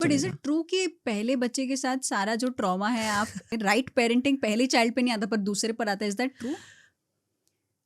But is चलेगा। It true कि पहले बच्चे के साथ सारा जो ट्रॉमा है आप राइट पेरेंटिंग पहले चाइल्ड पे नहीं आता पर दूसरे पर आता है, is that true?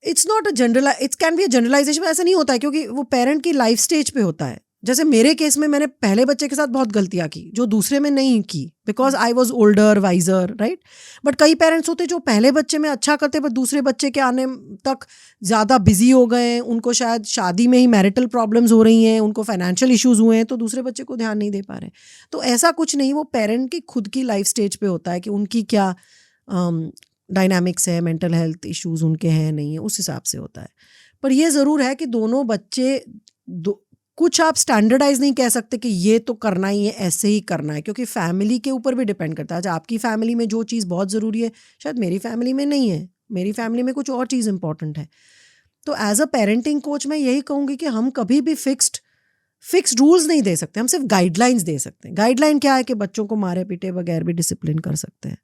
Its not a general, its can be a generalization, ऐसा नहीं होता है क्योंकि वो पेरेंट की लाइफ स्टेज पे होता है। जैसे मेरे केस में मैंने पहले बच्चे के साथ बहुत गलतियां की जो दूसरे में नहीं की, because I was older wiser, right. But कई पेरेंट्स होते जो पहले बच्चे में अच्छा करते पर दूसरे बच्चे के आने तक ज़्यादा बिजी हो गए, उनको शायद शादी में ही मैरिटल प्रॉब्लम्स हो रही हैं, उनको फाइनेंशियल इश्यूज हुए हैं, तो दूसरे बच्चे को ध्यान नहीं दे पा रहे। तो ऐसा कुछ नहीं, वो पेरेंट की खुद की लाइफ स्टेज पे होता है कि उनकी क्या डायनामिक्स है, मेंटल हेल्थ इश्यूज उनके हैं नहीं है, उस हिसाब से होता है। पर ये ज़रूर है कि दोनों बच्चे कुछ आप स्टैंडर्डाइज नहीं कह सकते कि ये तो करना ही है, ऐसे ही करना है, क्योंकि फैमिली के ऊपर भी डिपेंड करता है। आज आपकी फैमिली में जो चीज़ बहुत ज़रूरी है शायद मेरी फैमिली में नहीं है, मेरी फैमिली में कुछ और चीज़ इंपॉर्टेंट है। तो एज अ पेरेंटिंग कोच मैं यही कहूँगी कि हम कभी भी फिक्स्ड रूल्स नहीं दे सकते, हम सिर्फ गाइडलाइंस दे सकते हैं। गाइडलाइन क्या है कि बच्चों को मारे पीटे बगैर भी डिसिप्लिन कर सकते हैं।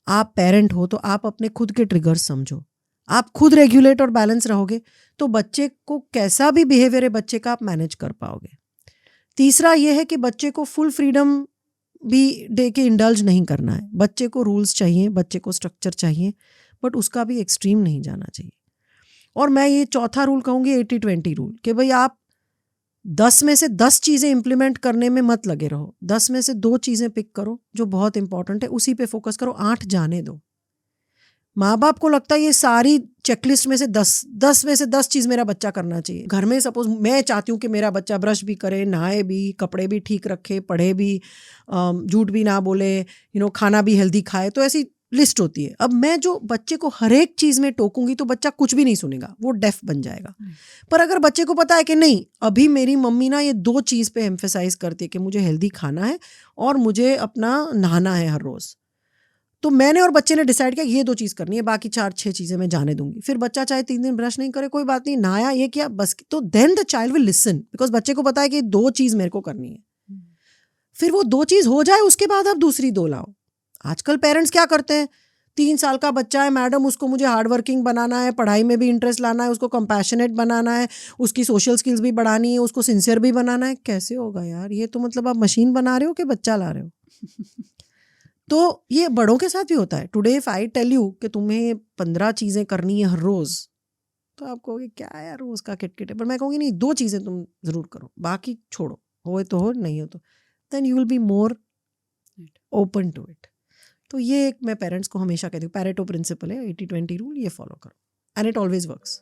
आप पेरेंट हो तो आप अपने खुद के ट्रिगर्स समझो, आप खुद रेगुलेट और बैलेंस रहोगे तो बच्चे को कैसा भी बिहेवियर है बच्चे का आप मैनेज कर पाओगे। तीसरा ये है कि बच्चे को फुल फ्रीडम भी दे के इंडल्ज नहीं करना है। बच्चे को रूल्स चाहिए, बच्चे को स्ट्रक्चर चाहिए, बट उसका भी एक्सट्रीम नहीं जाना चाहिए। और मैं ये चौथा रूल कहूँगी 80-20 रूल, कि भाई आप 10 में से 10 चीज़ें इंप्लीमेंट करने में मत लगे रहो। 10 में से 2 चीज़ें पिक करो जो बहुत इंपॉर्टेंट है, उसी पे फोकस करो, 8 जाने दो। माँ बाप को लगता है ये सारी चेकलिस्ट में से 10 में से 10 चीज़ मेरा बच्चा करना चाहिए। घर में सपोज मैं चाहती हूँ कि मेरा बच्चा ब्रश भी करे, नहाए भी, कपड़े भी ठीक रखे, पढ़े भी, झूठ भी ना बोले, खाना भी हेल्दी खाए, तो ऐसी लिस्ट होती है। अब मैं जो बच्चे को हर एक चीज़ में टोकूंगी तो बच्चा कुछ भी नहीं सुनेगा, वो डेफ बन जाएगा। पर अगर बच्चे को पता है कि नहीं, अभी मेरी मम्मी ना ये 2 चीज़ पे एम्फेसाइज करती है कि मुझे हेल्दी खाना है और मुझे अपना नहाना है हर रोज़, तो मैंने और बच्चे ने डिसाइड किया ये 2 चीज़ करनी है, बाकी 4-6 चीज़ें मैं जाने दूंगी। फिर बच्चा चाहे 3 दिन ब्रश नहीं करे, कोई बात नहीं, नहाया, ये किया, बस। तो then the child will listen, because बच्चे को पता है कि 2 चीज़ मेरे को करनी है। फिर वो 2 चीज़ हो जाए, उसके बाद आप दूसरी 2 लाओ। आजकल पेरेंट्स क्या करते हैं, 3 साल का बच्चा है, मैडम उसको मुझे हार्ड वर्किंग बनाना है, पढ़ाई में भी इंटरेस्ट लाना है, उसको कंपैशनेट बनाना है, उसकी सोशल स्किल्स भी बढ़ानी है, उसको सिंसियर भी बनाना है। कैसे होगा यार, ये तो मतलब आप मशीन बना रहे हो कि बच्चा ला रहे हो। तो ये बड़ों के साथ भी होता है। Today if I tell you कि तुम्हें 15 चीज़ें करनी है हर रोज़, तो आप कहोगे क्या यार रोज़ का किटकिट है, पर मैं कहूँगी नहीं, 2 चीज़ें तुम ज़रूर करो, बाकी छोड़ो, हो तो हो, नहीं हो तो then you will be more open to it. तो ये एक मैं पेरेंट्स को हमेशा कहती हूँ, पैरेटो प्रिंसिपल है, 80-20 रूल, ये फॉलो करो एंड इट ऑलवेज वर्क्स।